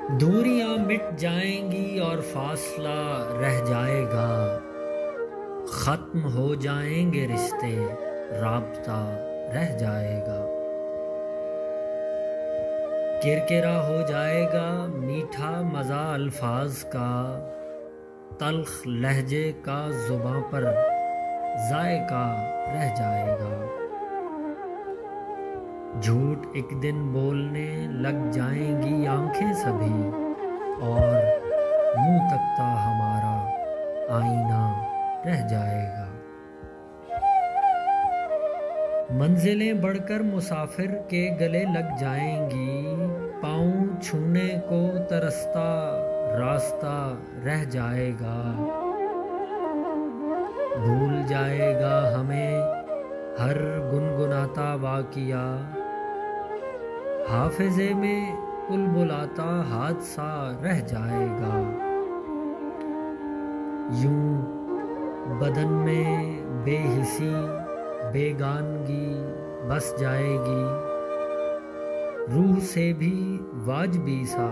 دوریاں مٹ جائیں گی اور فاصلہ رہ جائے گا، ختم ہو جائیں گے رشتے، رابطہ رہ جائے گا۔ کرکرا ہو جائے گا میٹھا مزہ الفاظ کا، تلخ لہجے کا زباں پر ذائقہ رہ جائے گا۔ جھوٹ ایک دن بولنے لگ جائیں گی آنکھیں سبھی، اور منہ تکتا ہمارا آئینہ رہ جائے گا۔ منزلیں بڑھ کر مسافر کے گلے لگ جائیں گی، پاؤں چھونے کو ترستا راستہ رہ جائے گا۔ بھول جائے گا ہمیں ہر گنگناتا واقعہ، حافظے میں بلبلاتا حادثہ رہ جائے گا۔ یوں بدن میں بے حسی بیگانگی بس جائے گی، روح سے بھی واجبی سا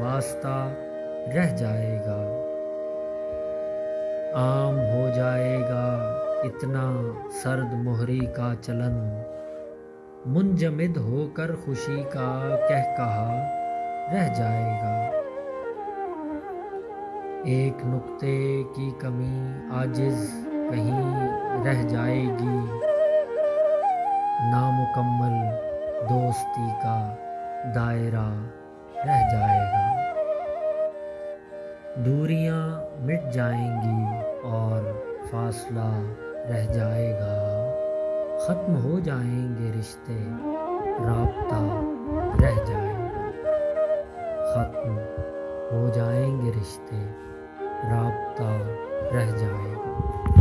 واسطہ رہ جائے گا۔ عام ہو جائے گا اتنا سرد مہری کا چلن، منجمد ہو کر خوشی کا قہقہا رہ جائے گا۔ ایک نقطے کی کمی عاجز کہیں رہ جائے گی، نامکمل دوستی کا دائرہ رہ جائے گا۔ دوریاں مٹ جائیں گی اور فاصلہ رہ جائے گا، ختم ہو جائیں گے رشتے، رابطہ رہ جائے گا۔ ختم ہو جائیں گے رشتے، رابطہ رہ جائے گا۔